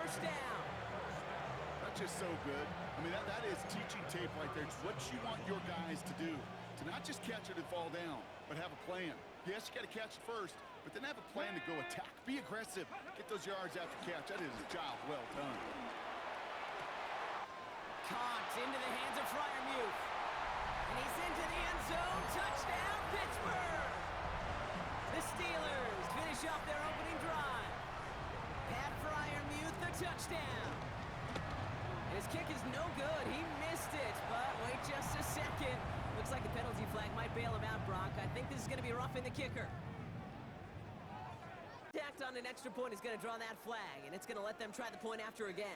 first down. That's just so good. I mean, that is teaching tape right there. It's what you want your guys to do. To not just catch it and fall down, but have a plan. Yes, you got to catch it first, but then have a plan to go attack. Be aggressive. Get those yards after catch. That is a job well done. Caught into the hands of Freiermuth. And he's into the end zone. Touchdown, Pittsburgh! The Steelers finish off their opening drive. Pat Freiermuth, the touchdown. His kick is no good. He missed it, but wait just a second. Looks like the penalty flag might bail him out, Brock. I think this is going to be roughing the kicker. Tacked on an extra point is going to draw that flag, and it's going to let them try the point after again.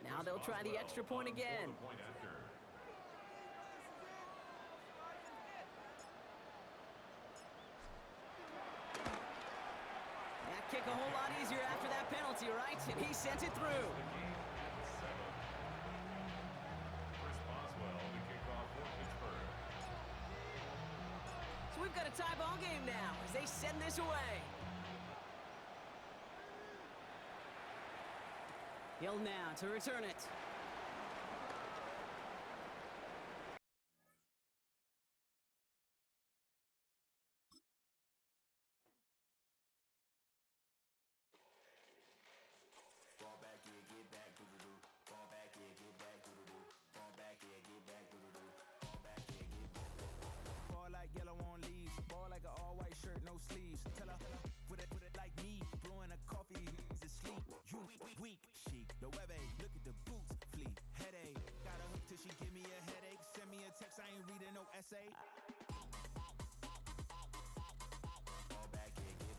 Now they'll try the extra point again. That kick a whole lot easier after that penalty, right? And he sent it through. So we've got a tie ball game now as they send this away. Hill now to return it. Ball like yellow on leaves, ball like an all-white shirt, no sleeves. Tell her, put it like me, blowing a coffee, he's asleep. You weak, chic, the web look at the boots, fleet, headache. Got a hook till she give me a headache. Send me a text, I ain't reading no essay. Ball back, yeah, get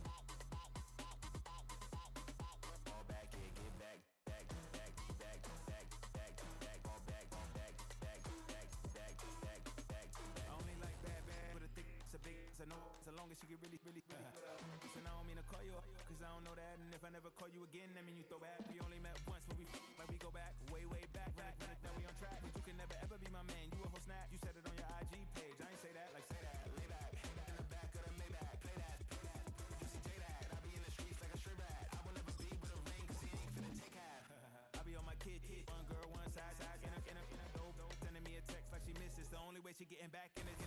ball back, yeah, get back, back, back, back, back, back, back, ball back, back, back, back, back, back, back. I only like bad, but a thick, it's a big, it's a no, as long as she can really. Listen, I don't mean to call you up, cause I don't know that. And if I never call you again, that mean you throw back. We only met once when we like we go back, way back. Now we on track, but you can never ever be my man. You a whole snap, you said it on your IG page. I ain't say that, like say that. Lay back, in the back of the Maybach, play that. You see J that, I be in the streets like a strip rat. I will never be with a ring, cause he ain't finna take half. I be on my kid, one girl, one side, in a dope, sending me a text like she misses. The only way she getting back in it.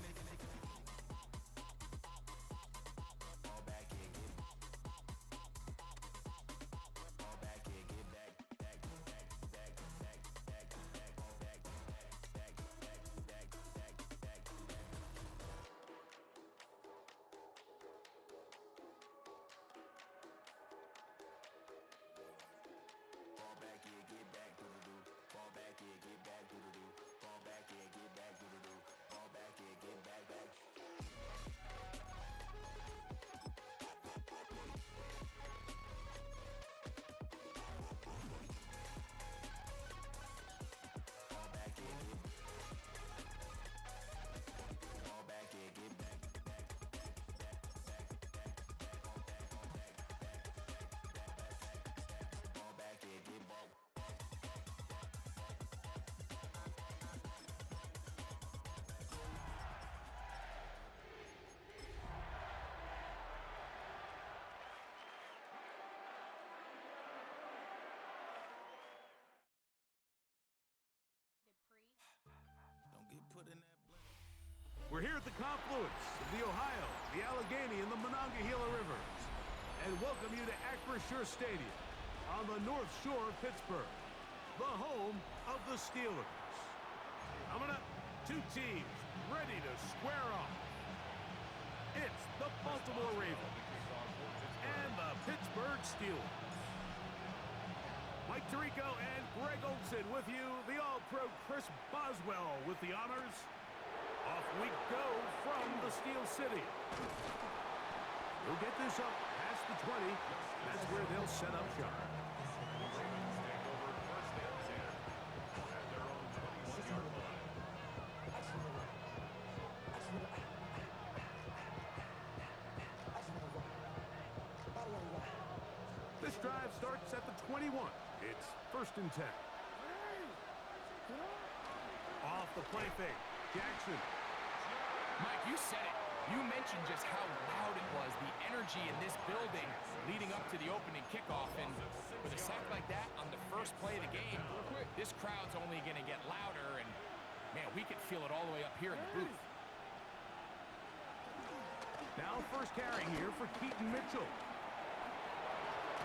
We're here at the confluence of the Ohio, the Allegheny, and the Monongahela Rivers, and welcome you to Acrisure Stadium on the North Shore of Pittsburgh, the home of the Steelers. Coming up, two teams ready to square off. It's the Baltimore Ravens and the Pittsburgh Steelers. Mike Tirico and Greg Olson with you, the All-Pro Chris Boswell with the honors. Off we go from the Steel City. We'll get this up past the 20. That's where they'll set up shop. This drive starts at the 21. It's 1st and 10. Off the play fake. Jackson. Mike, you said it. You mentioned just how loud it was, the energy in this building leading up to the opening kickoff. And with a sack like that on the first play of the game, this crowd's only going to get louder. And, man, we could feel it all the way up here in the booth. Now first carry here for Keaton Mitchell.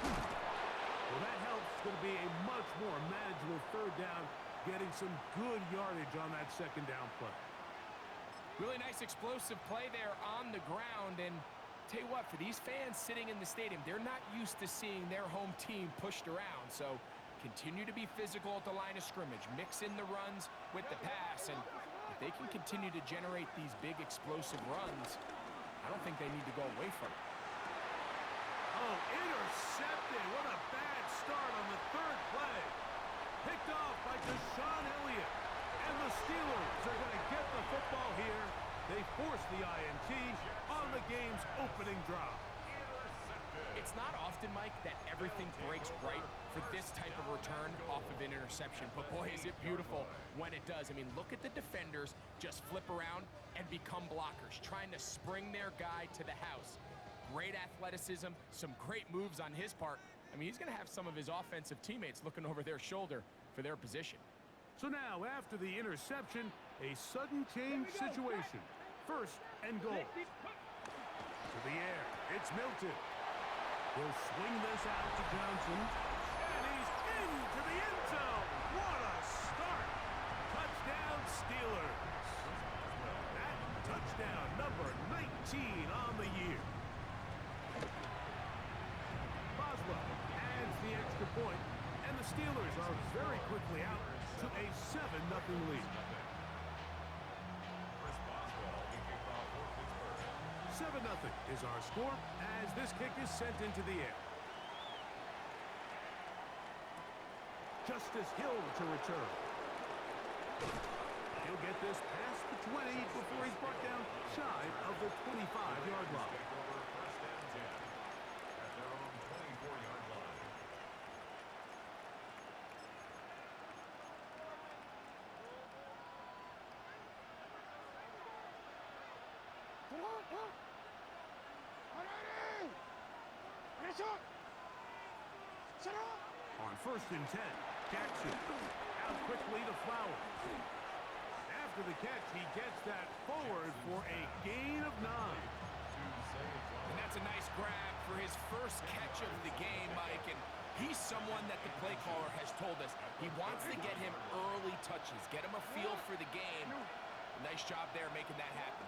Well, that helps. It's going to be a much more manageable third down, getting some good yardage on that second down play. Really nice explosive play there on the ground. And tell you what, for these fans sitting in the stadium, they're not used to seeing their home team pushed around. So continue to be physical at the line of scrimmage. Mix in the runs with the pass. And if they can continue to generate these big explosive runs, I don't think they need to go away from it. Oh, intercepted. What a bad start on the third play. Picked off by Deshaun Elliott. And the Steelers are going to get the football here. They force the INT on the game's opening drive. It's not often, Mike, that everything breaks right for this type of return off of an interception. But, boy, is it beautiful when it does. I mean, look at the defenders just flip around and become blockers, trying to spring their guy to the house. Great athleticism, some great moves on his part. I mean, he's going to have some of his offensive teammates looking over their shoulder for their position. So now, after the interception, a sudden change situation. First and goal. To the air, it's Milton. He'll swing this out to Johnson. And he's into the end zone. What a start. Touchdown, Steelers. That touchdown, number 19 on the year. Boswell adds the extra point, and the Steelers are very quickly out to a 7-0 lead. 7-0 is our score as this kick is sent into the air. Justice Hill to return. He'll get this past the 20 before he's brought down shy of the 25-yard line. On first and 10, Jackson out quickly to Flowers. After the catch, he gets that forward for a gain of 9. And that's a nice grab for his first catch of the game, Mike. And he's someone that the play caller has told us he wants to get him early touches, get him a feel for the game. Nice job there making that happen.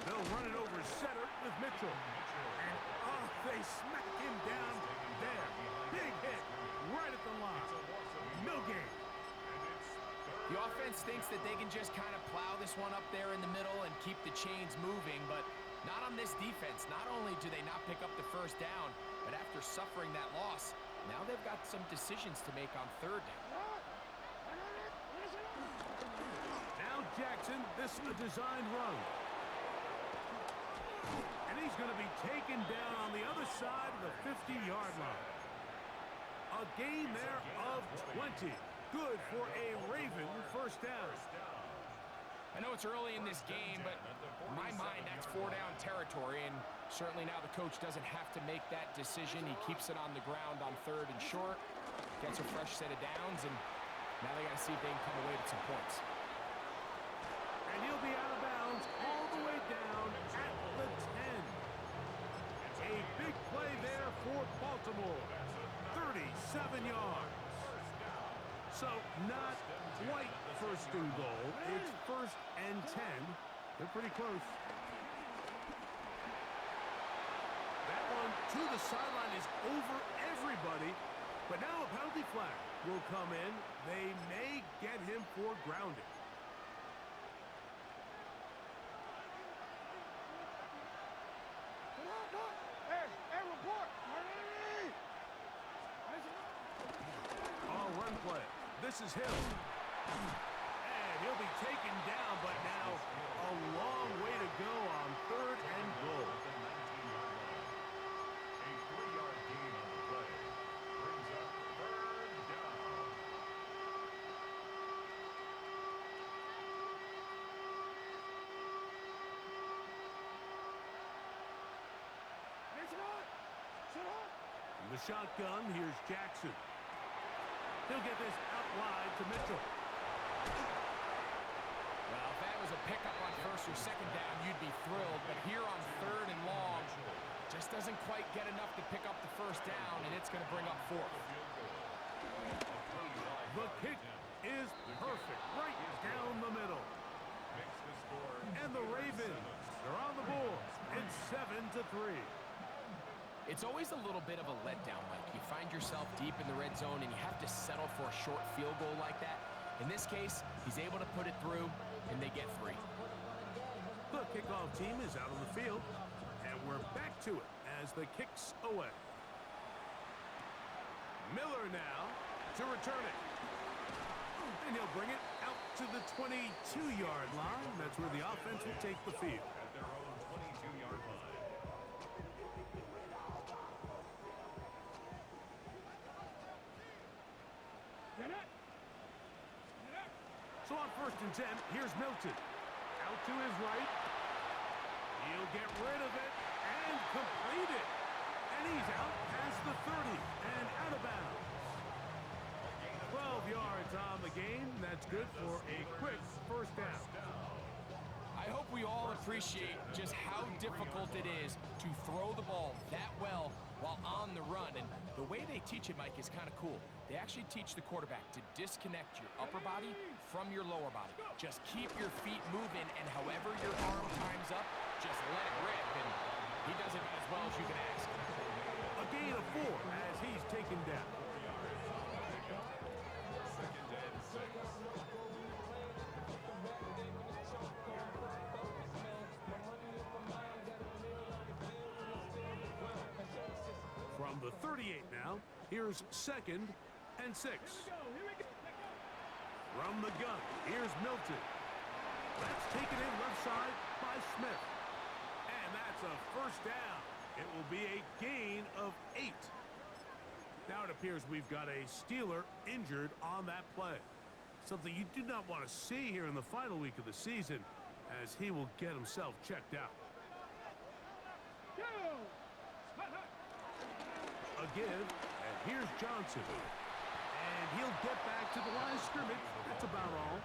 They'll run it over center with Mitchell. And, oh, they smack him down there. Big hit right at the line. No gain. The offense thinks that they can just kind of plow this one up there in the middle and keep the chains moving, but not on this defense. Not only do they not pick up the first down, but after suffering that loss, now they've got some decisions to make on third down. Now Jackson, this is a designed run. And he's going to be taken down on the other side of the 50-yard line. A gain there of 20. Good for a Raven first down. I know it's early in this game, but in my mind, that's 4-down territory, and certainly now the coach doesn't have to make that decision. He keeps it on the ground on third and short, gets a fresh set of downs, and now they got to see if they can come away with some points. And he'll be out of bounds all the way down at the 10. A big play there for Baltimore. 37 yards. So not quite first and goal. It's first and 10. They're pretty close. That one to the sideline is over everybody. But now a penalty flag will come in. They may get him for grounding. Run play. This is Hill. And he'll be taken down, but now a long way to go on third and goal. A 3-yard gain on the play brings up third down. The shotgun, here's Jackson. He'll get this out wide to Mitchell. Well, if that was a pickup on first or second down, you'd be thrilled. But here on third and long, just doesn't quite get enough to pick up the first down, and it's going to bring up fourth. The kick is perfect, right down the middle. And the Ravens are on the board. It's 7-3. It's always a little bit of a letdown, Mike. You find yourself deep in the red zone, and you have to settle for a short field goal like that. In this case, he's able to put it through, and they get 3. The kickoff team is out on the field, and we're back to it as the kick's away. Miller now to return it. And he'll bring it out to the 22-yard line. That's where the offense will take the field. At their own 22-yard line. So on 1st and 10, here's Milton. Out to his right. He'll get rid of it and complete it. And he's out past the 30 and out of bounds. 12 yards on the game. That's good for a quick first down. I hope we all appreciate just how difficult it is to throw the ball that well while on the run. And the way they teach it, Mike, is kind of cool. They actually teach the quarterback to disconnect your upper body from your lower body. Just keep your feet moving, and however your arm times up, just let it rip. And he does it as well as you can ask. A gain of 4 as he's taken down. Second and 6. From the 38 now, here's 2nd and 6. From the gun, here's Milton. That's taken in left side by Smith. And that's a first down. It will be a gain of 8. Now it appears we've got a Steeler injured on that play. Something you do not want to see here in the final week of the season, as he will get himself checked out. A give, and here's Johnson. And he'll get back to the line of scrimmage. That's about all.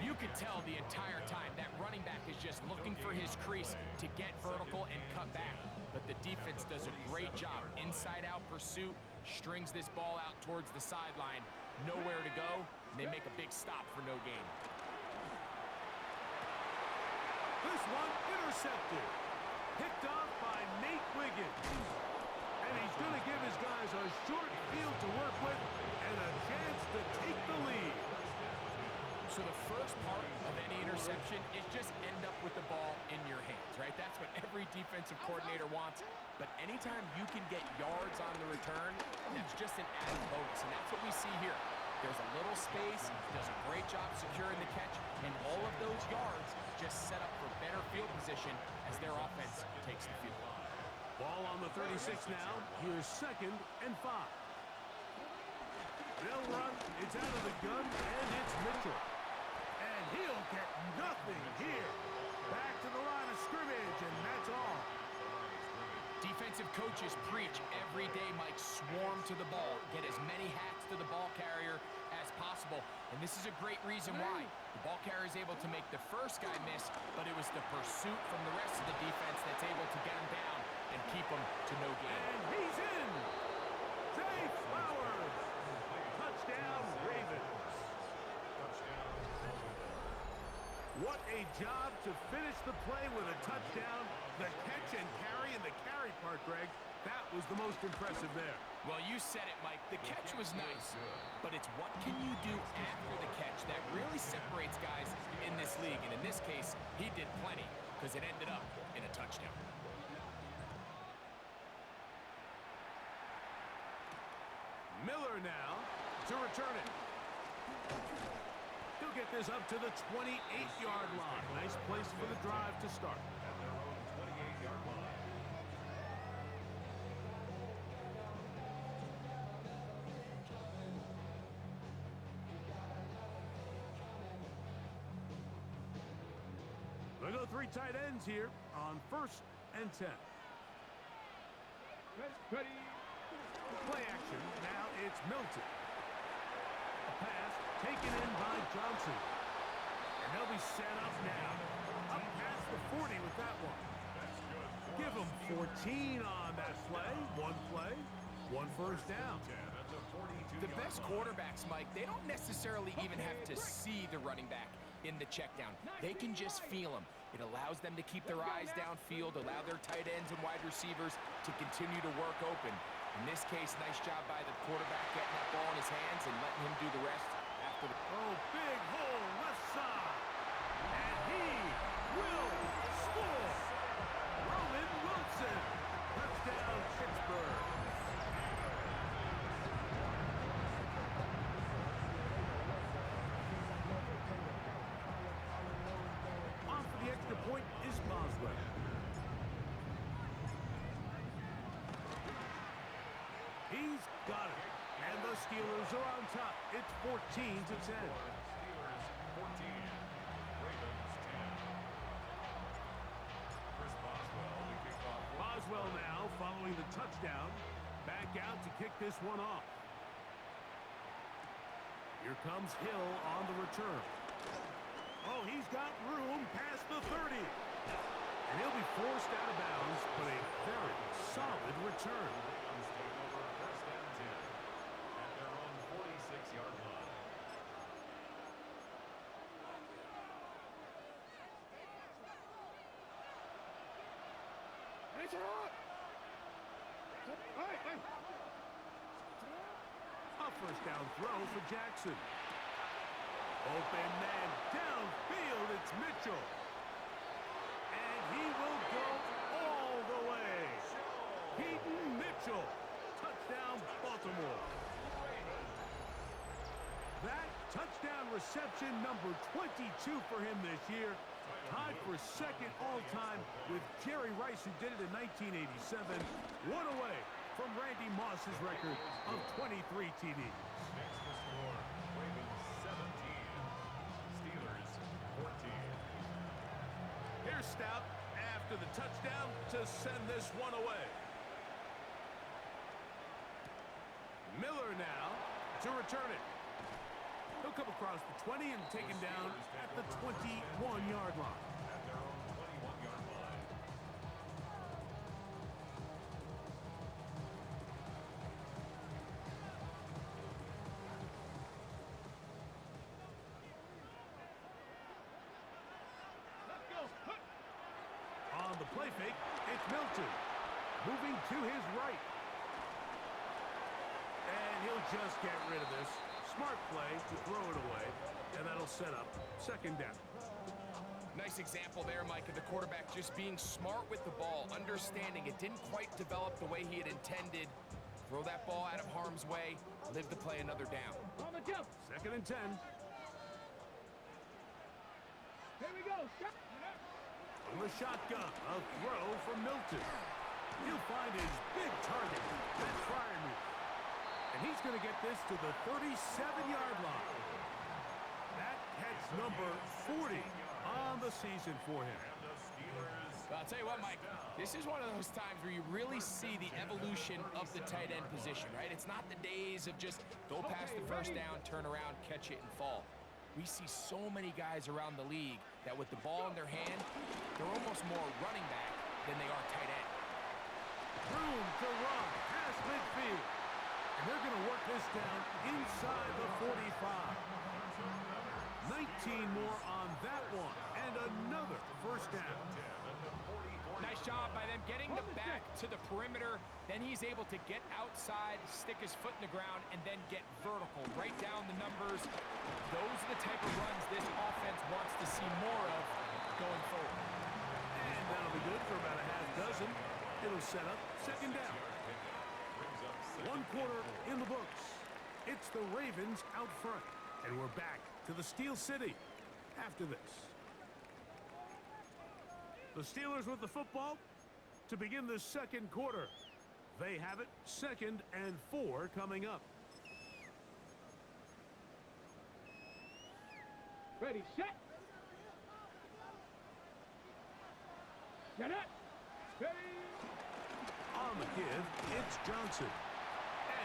You can tell the entire time that running back is just looking for his crease to get vertical and cut back. But the defense does a great job. Inside-out pursuit, strings this ball out towards the sideline. Nowhere to go, and they make a big stop for no gain. This one intercepted. Picked off by Nate Wiggins. And he's going to give his guys a short field to work with and a chance to take the lead. So the first part of any interception is just end up with the ball in your hands, right? That's what every defensive coordinator wants. But anytime you can get yards on the return, that's just an added bonus. And that's what we see here. There's a little space, does a great job securing the catch, and all of those yards just set up for better field position as their offense takes the field. Ball on the 36 now. Here's 2nd and 5. They'll run. It's out of the gun, and it's Mitchell. And he'll get nothing here. Back to the line of scrimmage, and that's all. Defensive coaches preach every day, Mike, swarm to the ball. Get as many hats to the ball carrier as possible. And this is a great reason why. The ball carrier is able to make the first guy miss, but it was the pursuit from the rest of the defense that's able to get him down and keep him to no gain. And he's in. Zay Flowers. Touchdown, Ravens. What a job to finish the play with a touchdown. The catch and carry, and the carry part, Greg, that was the most impressive there. Well, you said it, Mike. The catch was nice, but it's what can you do after the catch that really separates guys in this league. And in this case, he did plenty because it ended up in a touchdown. Miller now to return it. He'll get this up to the 28-yard line. Nice place for the drive to start. At their own 28-yard line. They go 3 tight ends here on 1st and 10. Ready, Play action. Now it's Milton. A pass taken in by Johnson. And they'll be set up now. Up past the 40 with that one. Give them 14 on that play. One first down. The best quarterbacks, Mike, they don't necessarily even have to see the running back in the check down. They can just feel him. It allows them to keep their eyes downfield, allow their tight ends and wide receivers to continue to work open. In this case, nice job by the quarterback getting that ball in his hands and letting him do the rest after the... Oh, big hole left side. And he will score. Roman Wilson. Touchdown, Pittsburgh. On for the extra point is Boswell. He's got it. And the Steelers are on top. It's 14-10. Steelers 14, Ravens 10. Chris Boswell, the kickoff. Boswell now following the touchdown. Back out to kick this one off. Here comes Hill on the return. Oh, he's got room past the 30. And he'll be forced out of bounds, but a very solid return. Rams take over first and 10 at their own 46-yard line. A first down throw for Jackson. Open man downfield, it's Mitchell. And he will go all the way. Keaton Mitchell. Touchdown, Baltimore. That touchdown reception number 22 for him this year. Tied for second all-time with Jerry Rice, who did it in 1987. One away from Randy Moss's record of 23 TDs. Next to score, Ravens 17, Steelers 14. Here's Stout after the touchdown to send this one away. Miller now to return it. He'll come across the 20 and taken down at the 21-yard line. At their own 21-yard line. On the play fake, it's Milton. Moving to his right. And he'll just get rid of this. Smart play to throw it away. And that'll set up second down. Nice example there, Mike, of the quarterback just being smart with the ball, understanding it didn't quite develop the way he had intended. Throw that ball out of harm's way, live to play another down. Second and 10. Here we go. From the shotgun, a throw from Milton. He'll find his big target. That's Freiermuth. And he's going to get this to the 37-yard line. That catch number 40 on the season for him. And the Steelers. I'll tell you what, Mike, this is one of those times where you really see the evolution of the tight end position, right? It's not the days of just go past the first down, turn around, catch it, and fall. We see so many guys around the league that with the ball in their hand, they're almost more running back than they are tight end. Room to run past midfield. And they're going to work this down inside the 45. 19 more on that one. And another first down. Nice job by them getting the back to the perimeter. Then he's able to get outside, stick his foot in the ground, and then get vertical. Right down the numbers. Those are the type of runs this offense wants to see more of going forward. And that'll be good for about a half dozen. It'll set up second down. 1 quarter in the books. It's the Ravens out front. And we're back to the Steel City after this. The Steelers with the football to begin the second quarter. They have it, 2nd and 4 coming up. Ready, set. Get it. Ready. On the give, it's Johnson.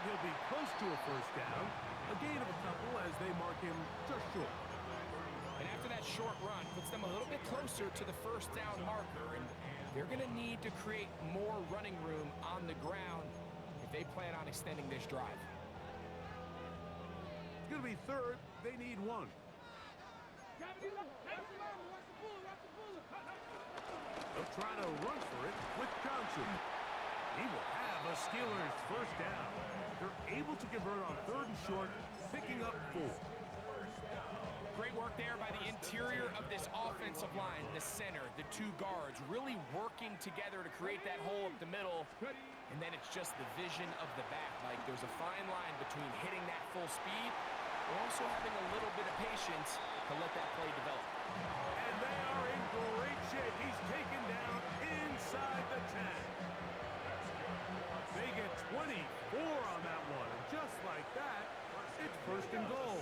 And he'll be close to a first down. A gain of a couple as they mark him just short. And after that short run, puts them a little bit closer to the first down marker. And they're going to need to create more running room on the ground if they plan on extending this drive. It's going to be third. They need one. They'll try to run for it with Johnson. He will have a Steelers first down. They're able to convert on third and short, picking up 4. Great work there by the interior of this offensive line, the center, the 2 guards, really working together to create that hole up the middle. And then it's just the vision of the back. Like there's a fine line between hitting that full speed and also having a little bit of patience to let that play develop. And they are in great shape. He's taken down inside the 10. They get 24 on that one. And just like that, it's first and goal.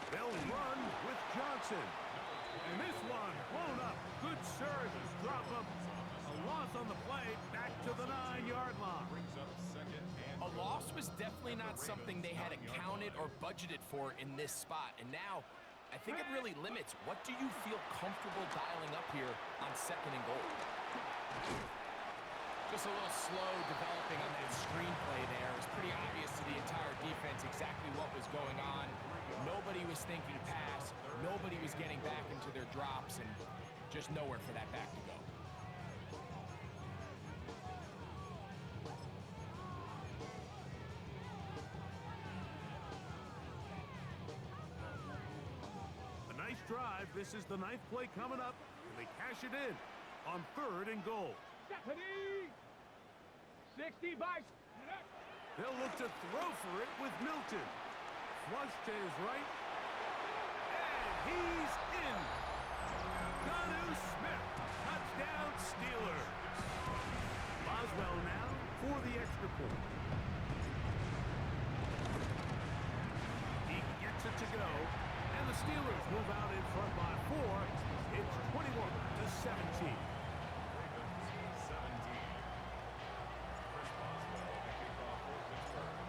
They'll run with Johnson. And this one blown up. Good surge. Drop up. A loss on the play. Back to the 9-yard line. A loss was definitely not something they had accounted or budgeted for in this spot. And now, I think it really limits what do you feel comfortable dialing up here on second and goal. Just a little slow developing on that screenplay there. It was pretty obvious to the entire defense exactly what was going on. Nobody was thinking pass. Nobody was getting back into their drops, and just nowhere for that back to go. A nice drive. This is the 9th play coming up, and they cash it in on third and goal. 60 by. They'll look to throw for it with Milton. Flush to his right. And he's in. Gonu Smith. Touchdown Steelers. Boswell now for the extra point. He gets it to go. And the Steelers move out in front by 4. It's 21-17.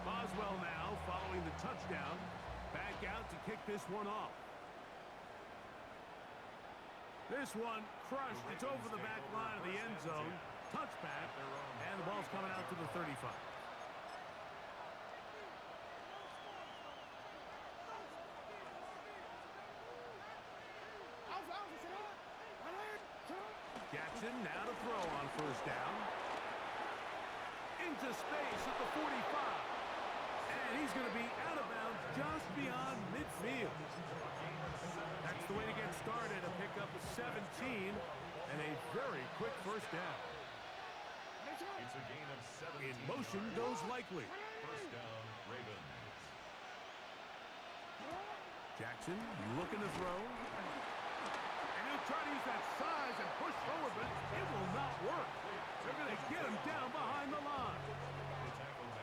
Boswell now following the touchdown. Back out to kick this one off. This one crushed. It's over the back line of the end zone. Touchback. And the ball's coming out to the 35. Jackson now to throw on first down. Into space at the 45. And he's going to be out of bounds just beyond midfield. That's the way to get started. A pickup of 17 and a very quick first down. It's a gain of 17. In motion goes Likely. First down, Ravens. Jackson looking to throw. And he'll try to use that size and push forward, but it will not work. They're going to get him down behind the line.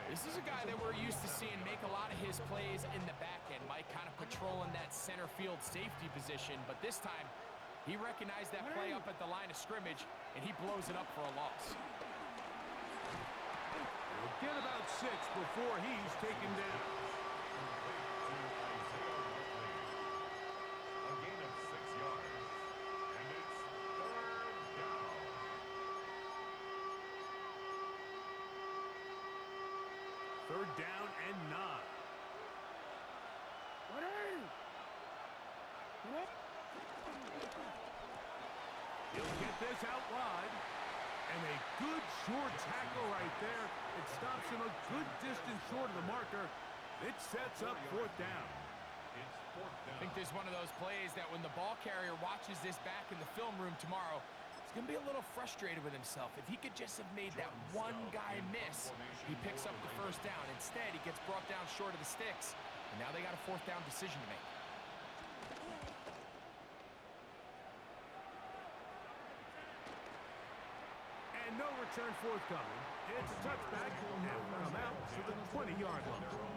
This is a guy that we're used to seeing make a lot of his plays in the back end. Mike kind of patrolling that center field safety position, but this time he recognized that play up at the line of scrimmage, and he blows it up for a loss. He'll get about 6 before he's taken down. A gain of 6 yards. And it's third down. Third down and 9. He'll get this out wide. And a good short tackle right there. It stops him a good distance short of the marker. It sets up fourth down. It's fourth I down. think there's one of those plays that when the ball carrier watches this back in the film room tomorrow, he's going to be a little frustrated with himself. If he could just have made that one guy miss, he picks up the first down. Instead, he gets brought down short of the sticks, and now they got a fourth down decision to make. And no return forthcoming. It's a touchback, and we'll come out to the 20-yard line.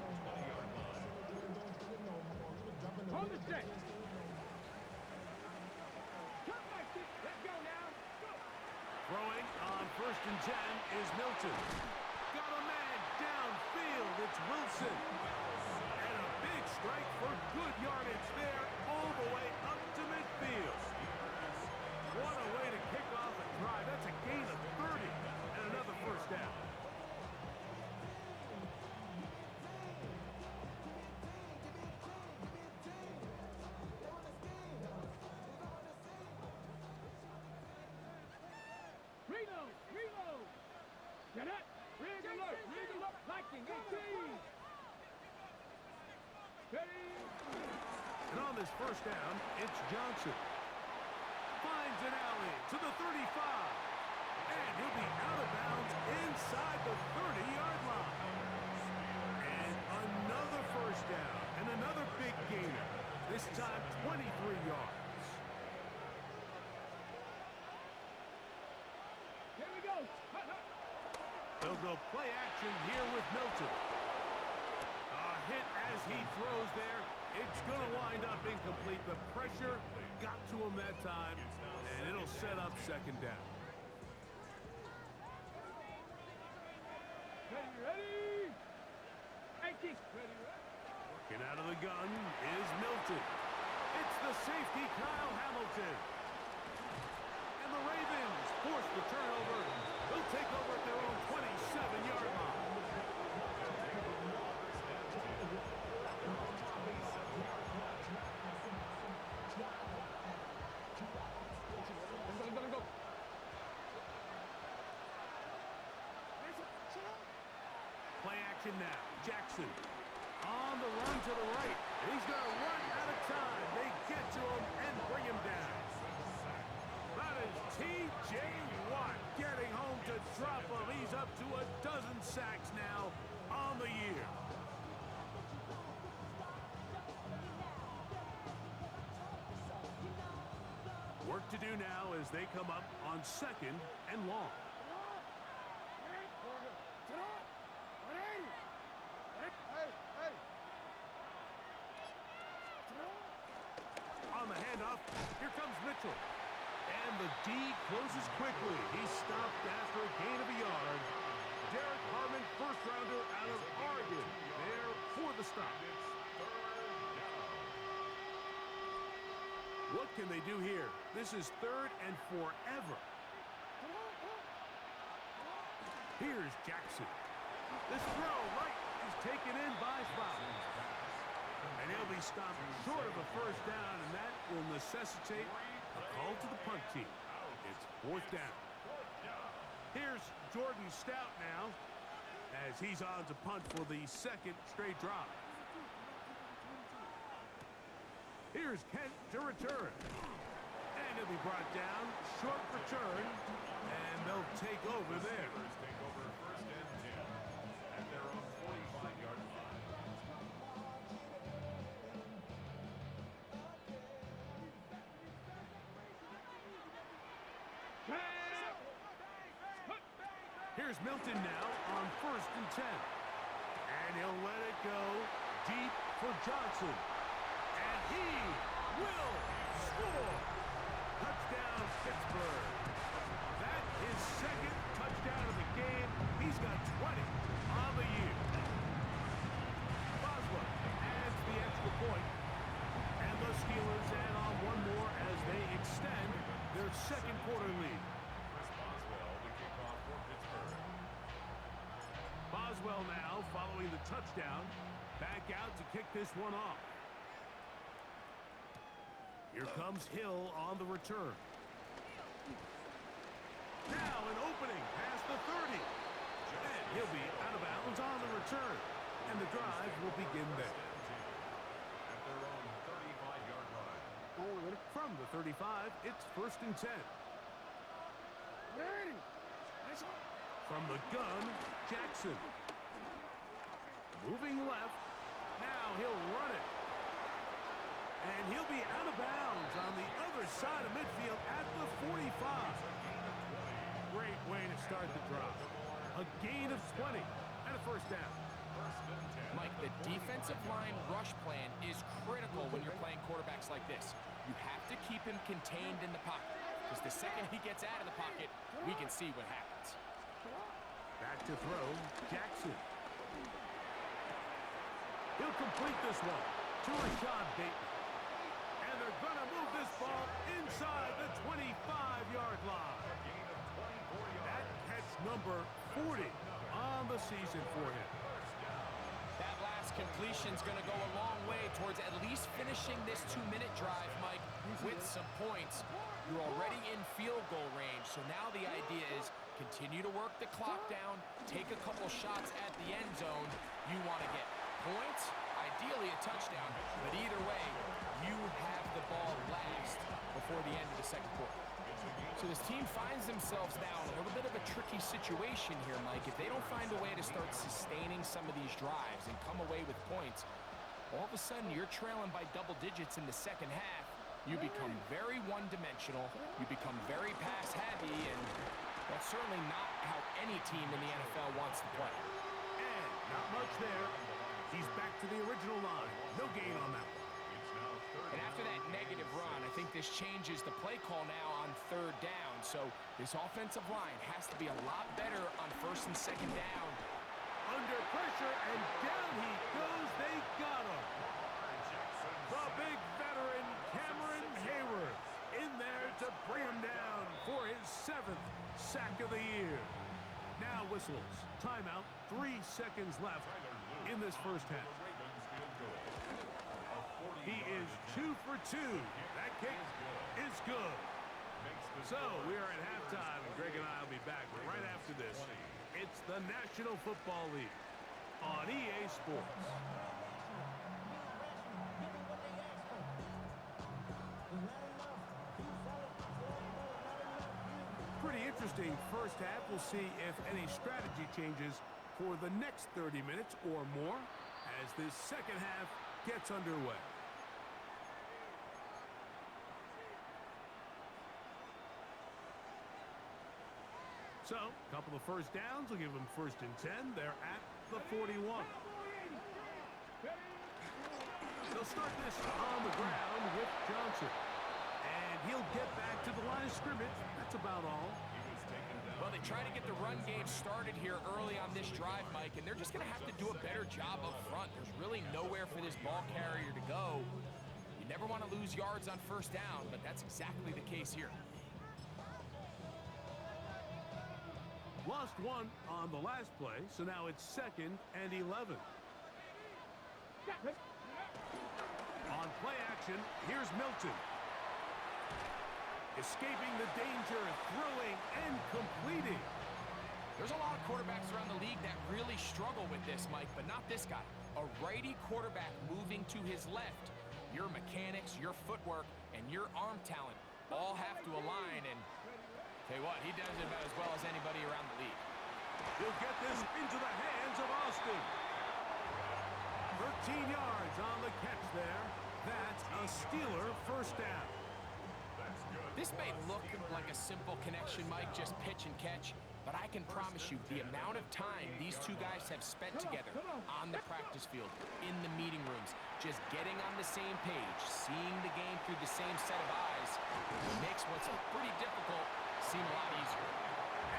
Hold the set. Let's go now. Go. Throwing on first and 10 is Milton. Got a man downfield. It's Wilson. And a big strike for good yardage there all the way up to midfield. What a way to kick off a drive. That's a gain of 30 and another first down. Reload! Get it! Rig alert! Lightning 18! Ready! And on this first down, it's Johnson. Finds an alley to the 35. And he'll be out of bounds inside the 30-yard line. And another first down and another big gainer. This time 23 yards. Here we go! They'll go play action here with Milton. A hit as he throws there. It's going to wind up incomplete. The pressure got to him that time, and it'll set up second down. Ready! 18! Ready! Working out of the gun is Milton. It's the safety, Kyle Hamilton. And the Ravens force the turnover. They'll take over at their own 27-yard line. Go! Play action now. Jackson on the run to the right. He's going to run out of time. They get to him and bring him down. That is T.J. Watt getting home to drop him. He's up to a dozen sacks now on the year. Work to do now as they come up on second and long. On the handoff, here comes Mitchell. And the D closes quickly. He's stopped after a gain of a yard. Derek Harmon, first rounder out of Oregon, there for the stop. What can they do here? This is third and forever. Here's Jackson. This throw right is taken in by Fowler. And he'll be stopped short of a first down, and that will necessitate a call to the punt team. It's fourth down. Here's Jordan Stout now, as he's on to punt for the second straight drive. Here's Kent to return. And he'll be brought down, short return, and they'll take over there. Take over first and 10 at their own 45-yard line. Here's Milton now on first and 10. And he'll let it go deep for Johnson. And he will score. Touchdown, Pittsburgh. That is second touchdown of the game. He's got 20 on the year. Boswell adds the extra point. And the Steelers add on one more as they extend their second quarter lead. Boswell, the kickoff for Pittsburgh. Boswell now, following the touchdown, back out to kick this one off. Here comes Hill on the return. Now an opening past the 30. And he'll be out of bounds on the return. And the drive will begin there. At their own 35-yard line. From the 35, it's first and 10. From the gun, Jackson. Moving left. Now he'll run it. And he'll be out of bounds on the other side of midfield at the 45. Great way to start the drive. A gain of 20 and a first down. Mike, the defensive line rush plan is critical when you're playing quarterbacks like this. You have to keep him contained in the pocket, because the second he gets out of the pocket, we can see what happens. Back to throw, Jackson. He'll complete this one to Rashad Bateman. And they're going to move this ball inside the 25-yard line. That catch number 40 on the season for him. That last completion's going to go a long way towards at least finishing this 2-minute drive, Mike, with some points. You're already in field goal range, so now the idea is continue to work the clock down, take a couple shots at the end zone. You want to get points, ideally a touchdown, but either way, you have the ball last before the end of the second quarter. So this team finds themselves now in a little bit of a tricky situation here, Mike. If they don't find a way to start sustaining some of these drives and come away with points, all of a sudden you're trailing by double digits in the second half. You become very one-dimensional. You become very pass-heavy, and that's certainly not how any team in the NFL wants to play. And not much there. He's back to the original line. No gain on that one. And after that negative run, I think this changes the play call now on third down. So this offensive line has to be a lot better on first and second down. Under pressure, and down he goes. They got him. The big veteran, Cameron Hayward, in there to bring him down for his 7th sack of the year. Now whistles. Timeout. 3 seconds left in this first half. He is 2 for 2. That kick is good. So we are at halftime, and Greg and I will be back right after this. It's the National Football League on EA Sports. Pretty interesting first half. We'll see if any strategy changes for the next 30 minutes or more as this second half gets underway. So, a couple of first downs will give them 1st and 10. They're at the 41. They'll start this on the ground with Johnson. And he'll get back to the line of scrimmage. That's about all. Well, they try to get the run game started here early on this drive, Mike, and they're just going to have to do a better job up front. There's really nowhere for this ball carrier to go. You never want to lose yards on first down, but that's exactly the case here. Lost one on the last play, so now it's 2nd and 11. On play action, here's Milton. Escaping the danger, throwing and completing. There's a lot of quarterbacks around the league that really struggle with this, Mike, but not this guy. A righty quarterback moving to his left. Your mechanics, your footwork, and your arm talent all have to align, and tell you what, he does it about as well as anybody around the league. He'll get this into the hands of Austin. 13 yards on the catch there. That's a Steeler first down. This may look like a simple connection, Mike, just pitch and catch, but I can promise you the amount of time these two guys have spent together on the practice field, in the meeting rooms, just getting on the same page, seeing the game through the same set of eyes, makes what's pretty difficult seem a lot easier.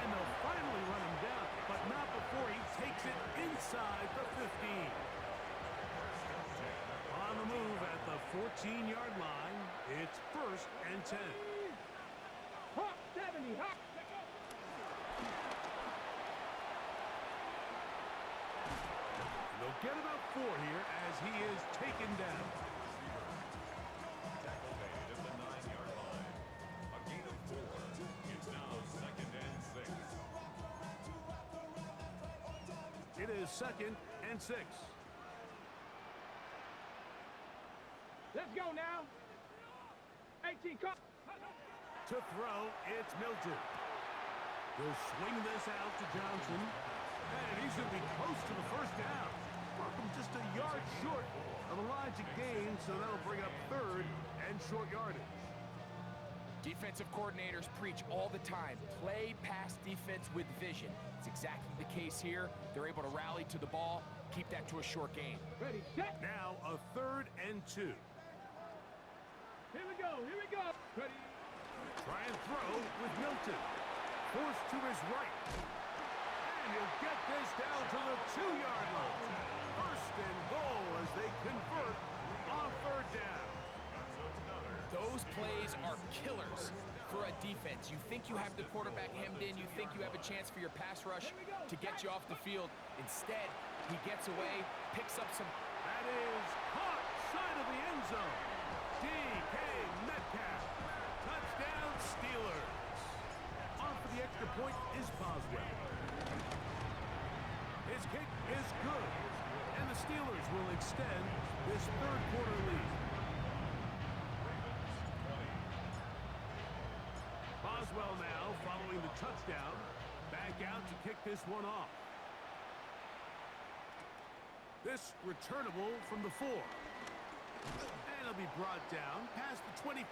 And they'll finally run him down, but not before he takes it inside the 15. On the move at the 14-yard line, it's 1st and 10. Hop, 70, hop. They'll get about 4 here as he is taken down. Tackle made at the 9-yard line. A gain of 4. It's now 2nd and 6. It is 2nd and 6. Let's go now. 18, cut. To throw, it's Milton. He'll swing this out to Johnson. And he's going to be close to the first down. Markham just a yard short of the line to gain, so that'll bring up 3rd and short yardage. Defensive coordinators preach all the time, play pass defense with vision. It's exactly the case here. They're able to rally to the ball, keep that to a short gain. Ready, set. Now a 3rd and 2. Here we go, here we go. Ready. Try and throw with Milton. Forced to his right. And he'll get this down to the 2-yard line. 1st and goal as they convert on third down. Those plays are killers for a defense. You think you have the quarterback hemmed in. You think you have a chance for your pass rush to get you off the field. Instead, he gets away, picks up some... That is caught side of the end zone. DK Metcalf. Touchdown, Steelers. On for the extra point is Boswell. His kick is good. And the Steelers will extend this third quarter lead. Boswell now following the touchdown. Back out to kick this one off. This returnable from the 4. And it'll be brought down past the 25.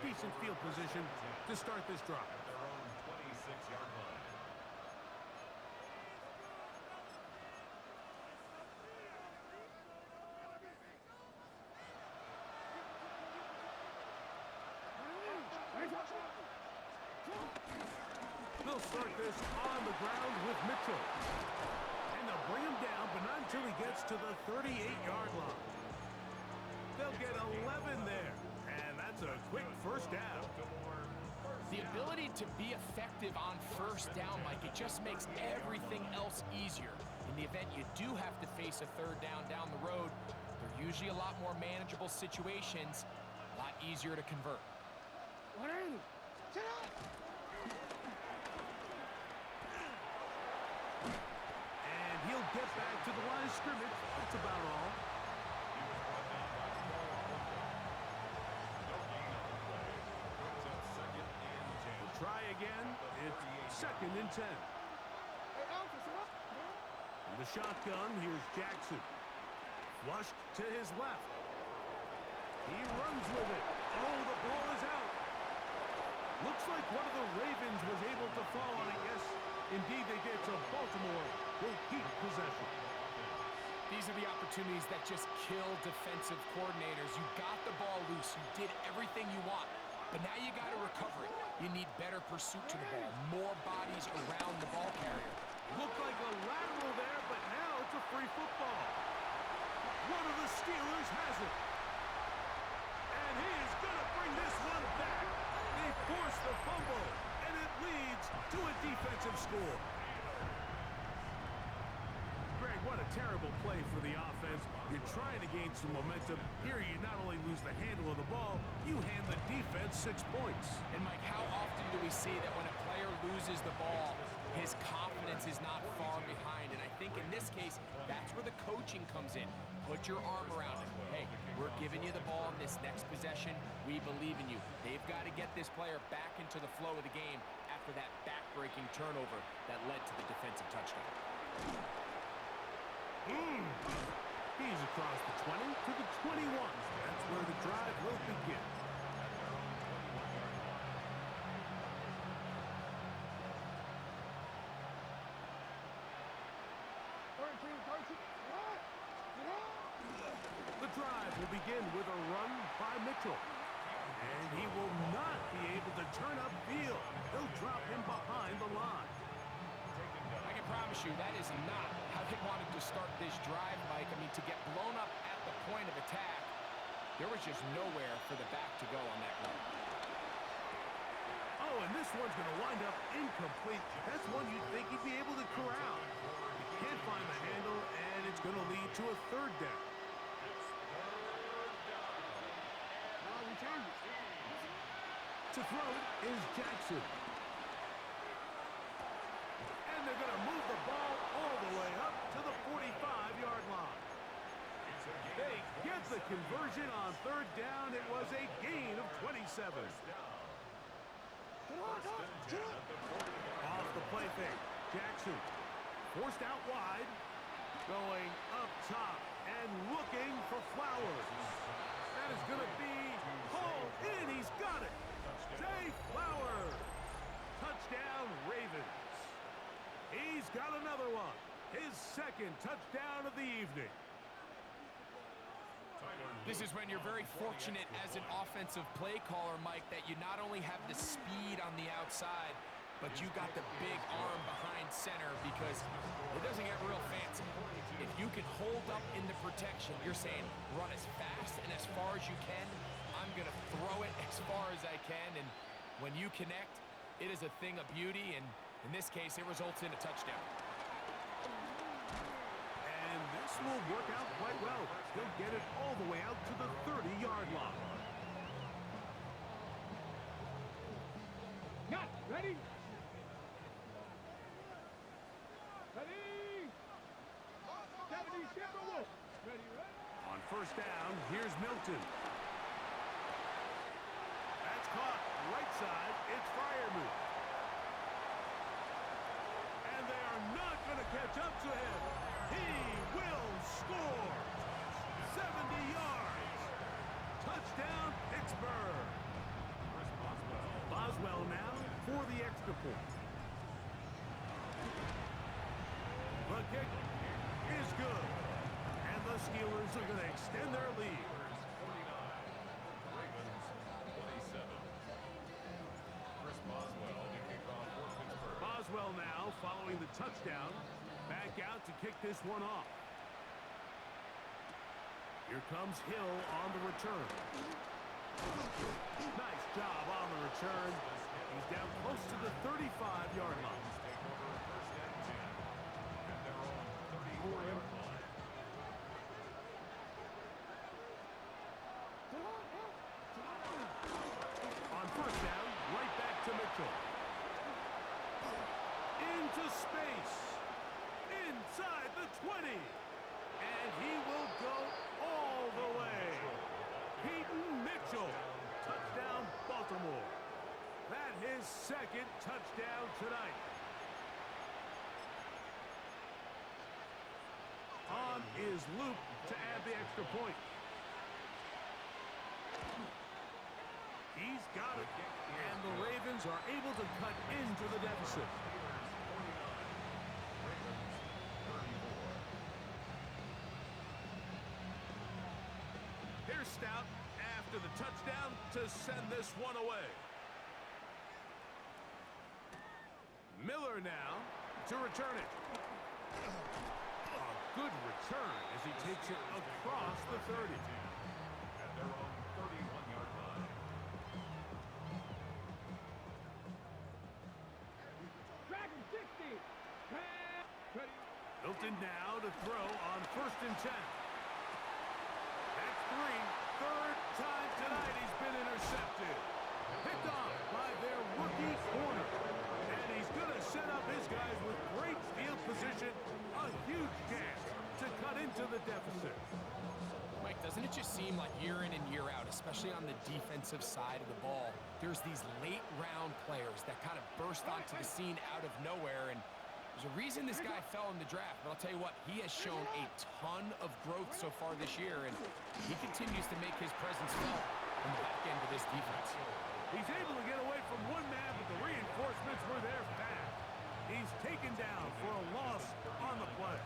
Decent field position to start this drive. Their own 26-yard line. They'll start this on the ground with Mitchell. And they'll bring him down, but not until he gets to the 38-yard line. They'll get 11 there. And that's a quick first down. The ability to be effective on first down, Mike, it just makes everything else easier. In the event you do have to face a third down the road, they're usually a lot more manageable situations, a lot easier to convert. And he'll get back to the line of scrimmage. That's about all. We'll try again. It's 2nd and 10. In the shotgun, here's Jackson. Flushed to his left. He runs with it. Oh, the ball is out. Looks like one of the Ravens was able to fall on it. Yes, indeed they did. So Baltimore will keep possession. These are the opportunities that just kill defensive coordinators. You got the ball loose. You did everything you want. But now you got to recover it. You need better pursuit to the ball. More bodies around the ball carrier. Looked like a lateral there, but now it's a free football. One of the Steelers has it. And he is going to bring this one back. They force the fumble, and it leads to a defensive score. Greg, what a terrible play for the offense. You're trying to gain some momentum. Here you not only lose the handle of the ball, you hand the defense 6 points. And Mike, how often do we see that when a player loses the ball, his confidence is not far behind? And I think in this case, that's where the coaching comes in. Put your arm around it. Hey, we're giving you the ball in this next possession. We believe in you. They've got to get this player back into the flow of the game after that back-breaking turnover that led to the defensive touchdown. He's across the 20 to the 21. That's where the drive will begin. The drive will begin with a run by Mitchell. And he will not be able to turn upfield. They'll drop him behind the line. I can promise you that is not how they wanted to start this drive, Mike. I mean, to get blown up at the point of attack, there was just nowhere for the back to go on that run. Oh, and this one's going to wind up incomplete. That's one you'd think he'd be able to corral. He can't find the handle, and it's going to lead to a third down. To throw is Jackson. And they're going to move the ball all the way up to the 45-yard line. They get the conversion on third down. It was a gain of 27. Off the play fake. Jackson forced out wide. Going up top and looking for Flowers. That is going to be hauled in. He's got it. Zay Flowers. Touchdown, Ravens. He's got another one. His second touchdown of the evening. This is when you're very fortunate as an offensive play caller, Mike, that you not only have the speed on the outside, but you got the big arm behind center because it doesn't get real fancy. If you can hold up in the protection, you're saying run as fast and as far as you can. I'm going to throw it as far as I can, and when you connect, it is a thing of beauty, and in this case, it results in a touchdown. And this will work out quite well. He'll get it all the way out to the 30-yard line. Got ready. Ready. 70 Timberwolves. Ready, ready. On first down, here's Milton. That's caught. Right side, it's Freiermuth. And they are not going to catch up to him. He will score. 70 yards. Touchdown, Pittsburgh. Boswell now for the extra point. The kick is good. And the Steelers are going to extend their lead. Boswell now following the touchdown. Back out to kick this one off. Here comes Hill on the return. Nice job on the return. He's down close to the 35-yard line. On first down, right back to Mitchell. Into space. Inside the 20. And he will go all the way. Peyton Mitchell. Touchdown, Baltimore. That his second touchdown tonight. On is Luke to add the extra point. He's got it. And the Ravens are able to cut into the deficit. Here's Stout after the touchdown to send this one away. Miller now to return it. A good return as he takes it across the 30. At their own 31-yard line. Dragon 60. Ready. Milton now to throw on 1st and 10. That's 3. Third time tonight he's been intercepted. Picked off by their rookie corner. And he's going to set up his guys with great field position. A huge chance to cut into the deficit. Mike, doesn't it just seem like year in and year out, especially on the defensive side of the ball, there's these late-round players that kind of burst onto the scene out of nowhere, and there's a reason this guy fell in the draft, but I'll tell you what, he has shown a ton of growth so far this year, and he continues to make his presence felt on the back end of this defense. He's able to get away from one man, but the reinforcements were there fast. He's taken down for a loss on the play.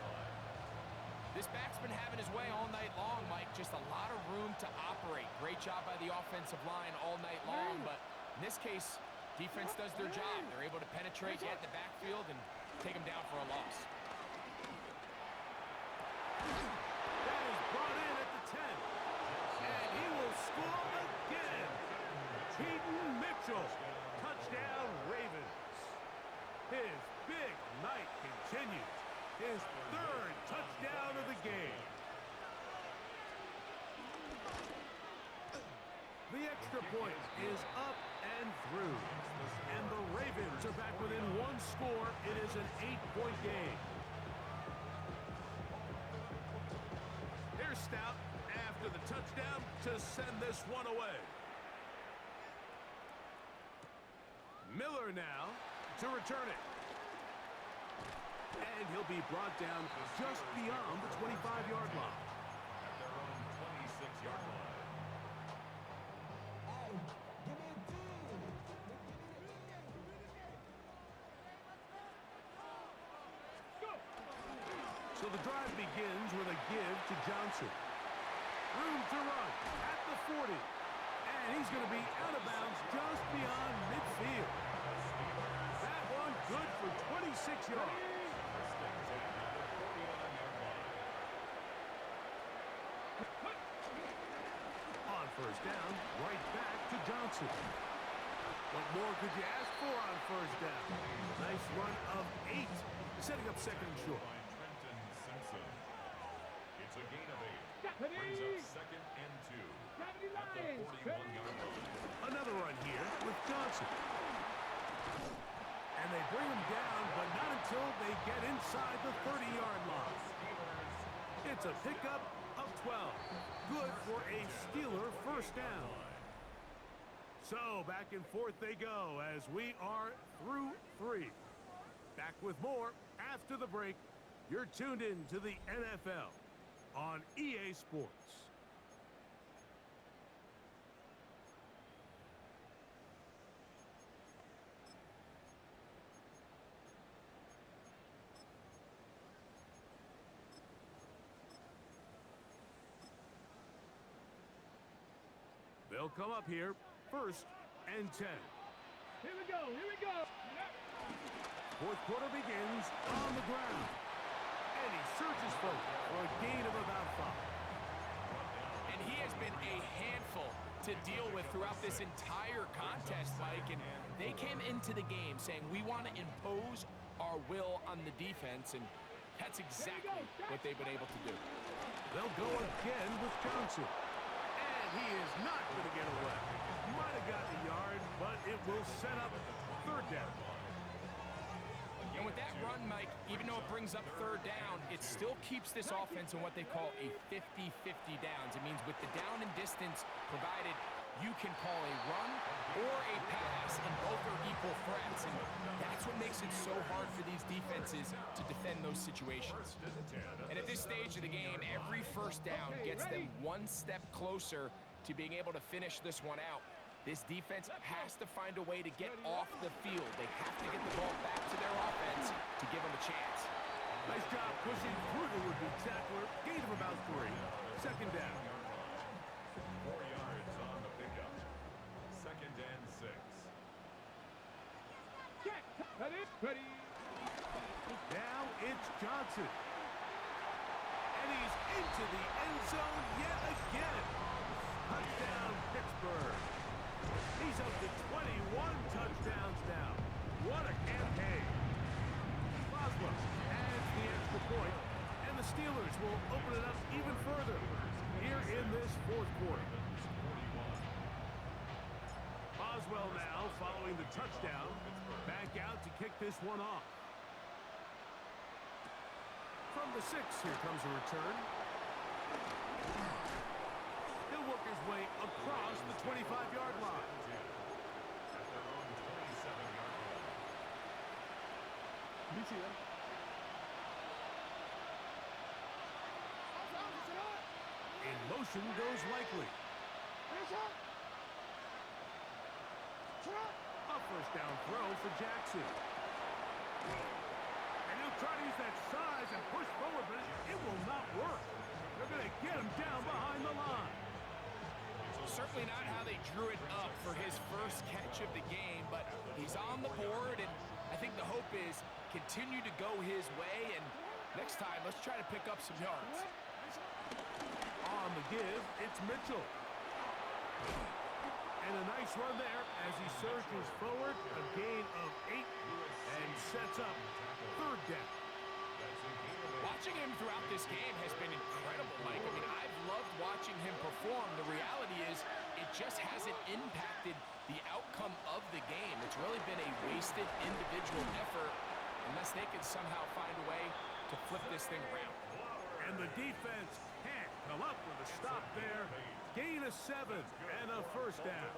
This back's been having his way all night long, Mike. Just a lot of room to operate. Great job by the offensive line all night long, but in this case, defense does their job. They're able to penetrate, get in the backfield, and take him down for a loss. That is brought in at the 10. And he will score again. Peyton Mitchell. Touchdown, Ravens. His big night continues. His 3rd touchdown of the game. The extra point is up and through. And the Ravens are back within 1 score. It is an 8-point game. Here's Stout after the touchdown to send this one away. Miller now to return it. And he'll be brought down just beyond the 25-yard line. At their own 26-yard line. So the drive begins with a give to Johnson. Room to run at the 40. And he's going to be out of bounds just beyond midfield. That 6 yards. First and 10 at the 49-yard line. On first down, right back to Johnson. What more could you ask for on first down? Nice run of 8, setting up second and short. By Trenton Simpson. It's a gain of 8. Brings up second and 2 at the 41-yard line. Another run here with Johnson. And they bring him down, but not until they get inside the 30-yard line. It's a pickup of 12. Good for a Steeler first down. So back and forth they go as we are through 3. Back with more after the break. You're tuned in to the NFL on EA Sports. They'll come up here, first and 10. Here we go. Here we go. Fourth quarter begins on the ground. And he surges forward for a gain of about 5. And he has been a handful to deal with throughout this entire contest, Mike. And they came into the game saying, we want to impose our will on the defense. And that's exactly what they've been able to do. They'll go again with Johnson. And he is not going to get away. Might have gotten a yard, but it will set up third down. And with that run, Mike, even though it brings up third down, it still keeps this offense in what they call a 50-50 downs. It means with the down and distance provided, you can call a run or a pass, and both are equal threats. And that's what makes it so hard for these defenses to defend those situations. And at this stage of the game, every first down gets them one step closer to being able to finish this one out. This defense has to find a way to get off the field. They have to get the ball back to their offense to give them a chance. Nice job pushing through the would-be tackler. Gain of about 3. Second down. 4 yards on the pickup. Second and 6. Ready. Now it's Johnson. And he's into the end zone yet again. Touchdown, Pittsburgh. He's up to 21 touchdowns now. What a campaign. Boswell adds the extra point, and the Steelers will open it up even further here in this fourth quarter. Boswell now following the touchdown. Back out to kick this one off. From the 6, here comes a return. He'll work his way across the 25-yard line. At their own 27-yard line. You see that? In motion goes Likely. A first down throw for Jackson. And he'll try to use that size and push forward, but it will not work. They're going to get him down behind the line. Certainly not how they drew it up for his first catch of the game, but he's on the board, and I think the hope is continue to go his way, and next time, let's try to pick up some yards. On the give, it's Mitchell. And a nice run there as he surges forward, a gain of 8, and sets up third down. Watching him throughout this game has been incredible, Mike. I mean, I've loved watching him perform. The reality is it just hasn't impacted the outcome of the game. It's really been a wasted individual effort unless they can somehow find a way to flip this thing around. And the defense can't come up with a stop there. Gain of 7 and a first down.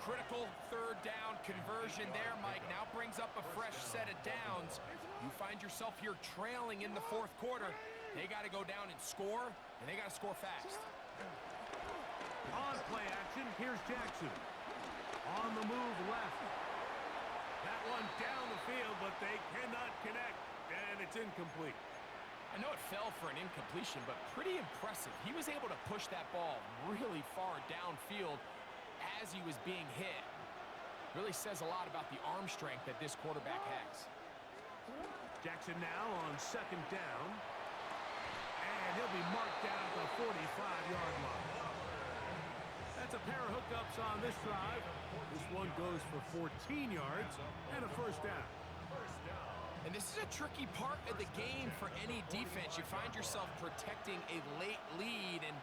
Critical third down conversion there, Mike. Now brings up a fresh set of downs. You find yourself here trailing in the fourth quarter. They got to go down and score, and they got to score fast. On play action, here's Jackson. On the move left. That one down the field, but they cannot connect, and it's incomplete. I know it fell for an incompletion, but pretty impressive. He was able to push that ball really far downfield as he was being hit. Really says a lot about the arm strength that this quarterback has. Jackson now on second down. And he'll be marked down at the 45-yard line. That's a pair of hookups on this drive. This one goes for 14 yards and a first down. And this is a tricky part of the game for any defense. You find yourself protecting a late lead, and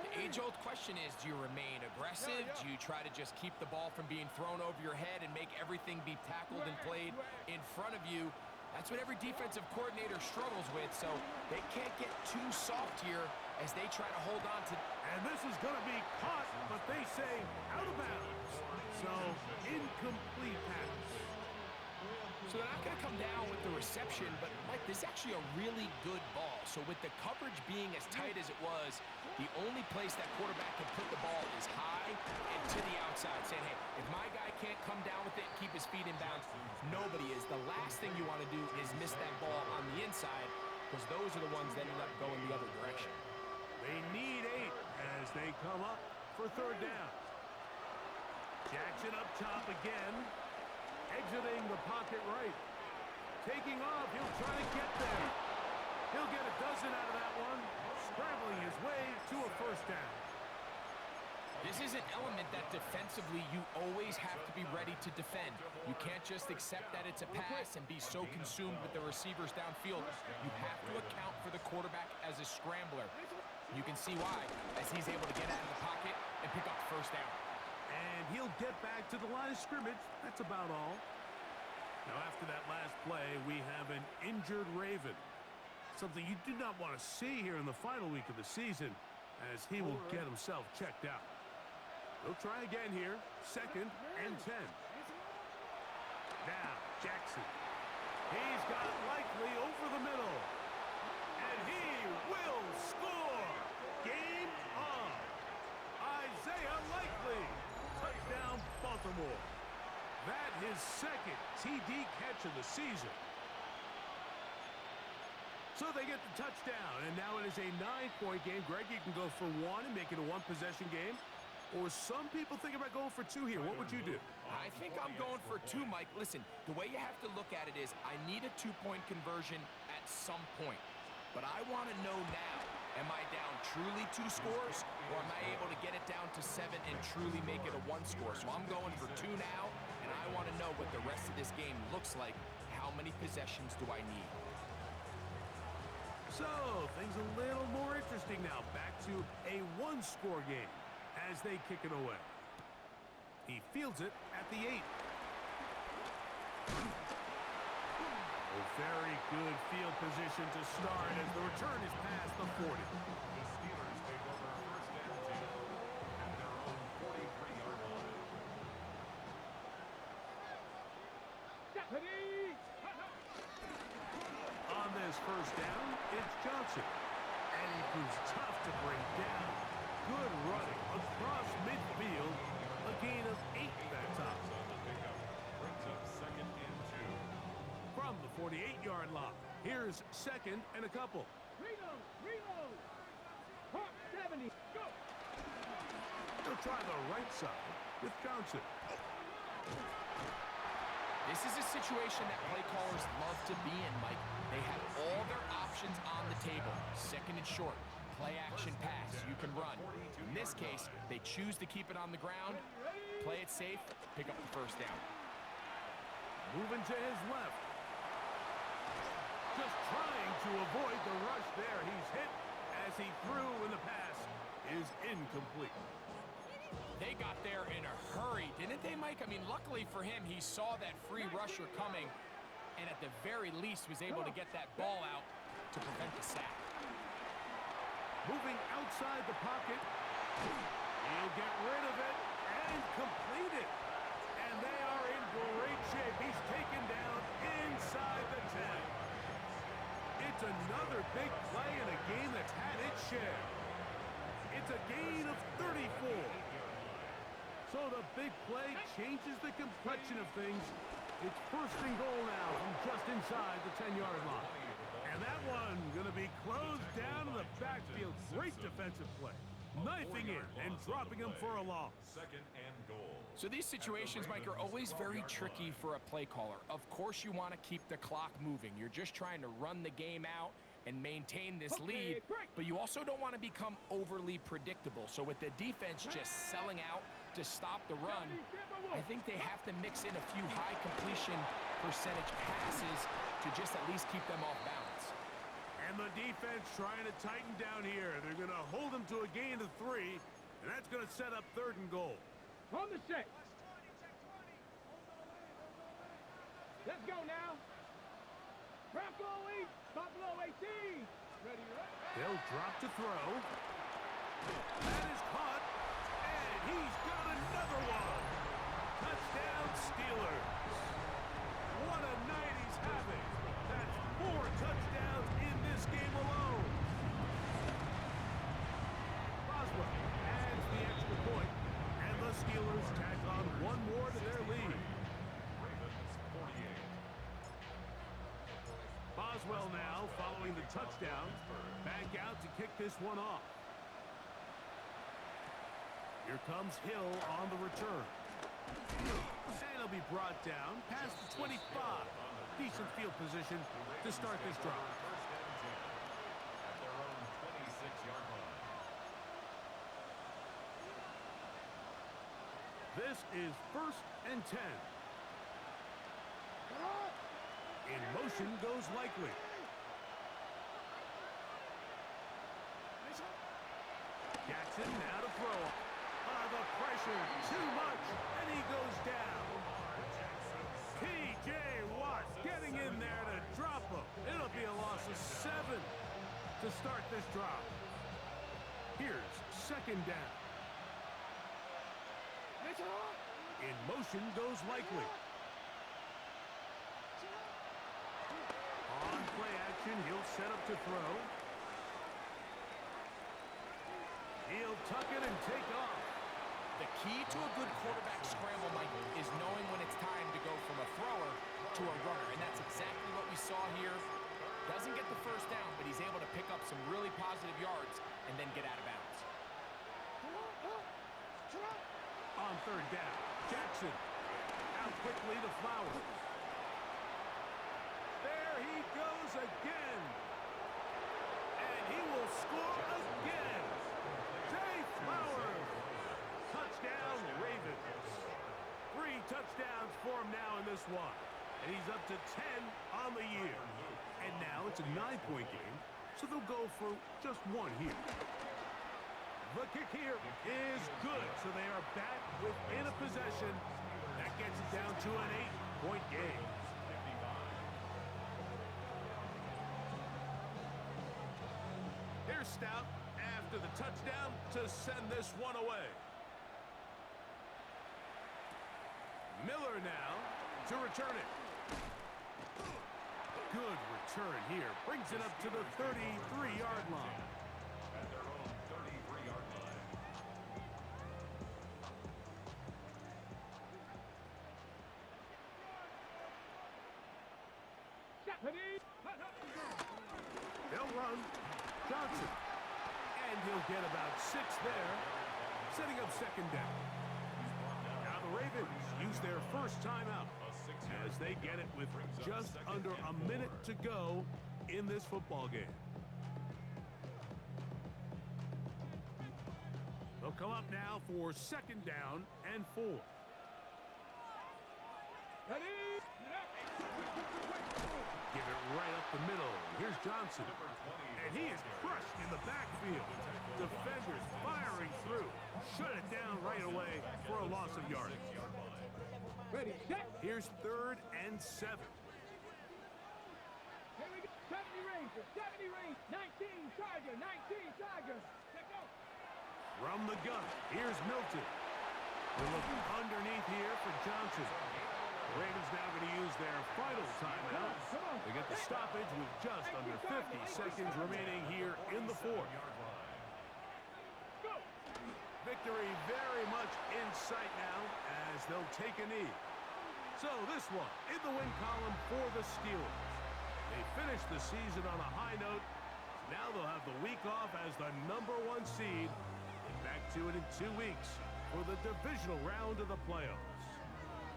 the age-old question is, do you remain aggressive? Do you try to just keep the ball from being thrown over your head and make everything be tackled and played in front of you? That's what every defensive coordinator struggles with, so they can't get too soft here as they try to hold on to. And this is going to be caught, but they say out of bounds. So, incomplete pass. So they're not going to come down with the reception, but, Mike, this is actually a really good ball. So with the coverage being as tight as it was, the only place that quarterback can put the ball is high and to the outside, saying, hey, if my guy can't come down with it and keep his feet in bounds, nobody is. The last thing you want to do is miss that ball on the inside, because those are the ones that end up going the other direction. They need 8 as they come up for third down. Jackson up top again. Exiting the pocket right. Taking off, he'll try to get there. He'll get a dozen out of that one. Scrambling his way to a first down. This is an element that defensively you always have to be ready to defend. You can't just accept that it's a pass and be so consumed with the receivers downfield. You have to account for the quarterback as a scrambler. You can see why, as he's able to get out of the pocket and pick up first down. And he'll get back to the line of scrimmage. That's about all. Now, after that last play, we have an injured Raven. Something you do not want to see here in the final week of the season, as he will get himself checked out. He'll try again here. Second and 10. Now, Jackson. He's got Likely over the middle. And he will score. Game on. Isaiah Likely. Touchdown, Baltimore. That his second TD catch of the season. So they get the touchdown, and now it is a 9-point game. Greg, you can go for 1 and make it a 1-possession game. Or some people think about going for 2 here. What would you do? I think I'm going for 2, Mike. Listen, the way you have to look at it is I need a 2-point conversion at some point. But I want to know now, am I down truly 2 scores, or am I able to get it down to 7 and truly make it a 1 score? So I'm going for 2 now, and I want to know what the rest of this game looks like. How many possessions do I need? So, things a little more interesting now. Back to a 1-score game as they kick it away. He fields it at the 8. A very good field position to start as the return is past the 40. The Steelers take over first and 10 at their own 43-yard line. On this first down, it's Johnson. And he proves tough to bring down. Good running across midfield. A gain of 8 that time. On the pickup, brings up second and 2. From the 48-yard line, here's second and a couple. Reload! Reload! Hawk 70! Go! They'll try the right side with Johnson. This is a situation that play callers love to be in, Mike. They have all their options on the table. Second and short, play action pass, you can run. In this case, they choose to keep it on the ground, play it safe, pick up the first down. Moving to his left. Just trying to avoid the rush there. He's hit as he threw, and the pass is incomplete. They got there in a hurry, didn't they, Mike? I mean, luckily for him, he saw that free rusher coming, and at the very least was able to get that ball out to prevent the sack. Moving outside the pocket. He'll get rid of it and complete it. And they are in great shape. He's taken down inside the 10. It's another big play in a game that's had its share. It's a gain of 34. So the big play changes the complexion of things. It's first and goal now from just inside the 10-yard line. And that one going to be closed down in the backfield. Great defensive play. Knifing in and dropping him for a loss. Second and goal. So these situations, Mike, are always very tricky for a play caller. Of course you want to keep the clock moving. You're just trying to run the game out and maintain this lead, but you also don't want to become overly predictable. So with the defense just selling out to stop the run, I think they have to mix in a few high completion percentage passes to just at least keep them off balance. And the defense trying to tighten down here. They're going to hold them to a gain of 3, and that's going to set up 3rd and goal. On the set. Let's go now. Bronco 8, Buffalo 18. Ready, right? They'll drop to throw. That is caught, and he's got another one. Touchdown, Steelers. What a night he's having. That's 4 touchdowns in this game alone. Boswell adds the extra point, and the Steelers tack on 1 more to their lead. Boswell now, following the touchdown, back out to kick this one off. Here comes Hill on the return. And he'll be brought down past the 25. Decent field position to start this drive. At their own 26-yard line. This is 1st and 10. In motion goes Likely. Jackson now to throw. The pressure, too much, and he goes down. P.J. Watt getting in there to drop him. It'll be a loss of 7 to start this drop. Here's 2nd down. In motion goes Likely. On play action, he'll set up to throw. He'll tuck it and take off. The key to a good quarterback scramble, Mike, is knowing when it's time to go from a thrower to a runner, and that's exactly what we saw here. Doesn't get the first down, but he's able to pick up some really positive yards and then get out of bounds. On 3rd down, Jackson out quickly to Flowers. There he goes again, and he will score again. Jay Flowers. Touchdown, Ravens. 3 touchdowns for him now in this one. And he's up to 10 on the year. And now it's a 9-point game, so they'll go for just 1 here. The kick here is good, so they are back within a possession. That gets it down to an 8-point game. Here's Stout after the touchdown to send this one away. Miller now to return it. Good return here. Brings it up to the 33-yard line. At their own 33-yard line. They'll run. Johnson. And he'll get about 6 there, setting up 2nd down. Now the Ravens use their first timeout as they get it with just under a minute to go in this football game. They'll come up now for 2nd down and 4. Give it right up the middle. Here's Johnson. And he is crushed in the backfield. Defenders firing through. Shut it down right away for a loss of yardage. Ready, set. Here's 3rd and 7. Here we go. 70 Ranger, 70 Ranger, 19 Charger, 19 Charger. Let's go. From the gun, here's Milton. They're looking underneath here for Johnson. The Ravens now going to use their final timeout. They get the stoppage with just under 50 seconds remaining here in the 4th. Victory very much in sight now as they'll take a knee. So this one in the win column for the Steelers. They finished the season on a high note. Now they'll have the week off as the #1 seed. And back to it in 2 weeks for the divisional round of the playoffs.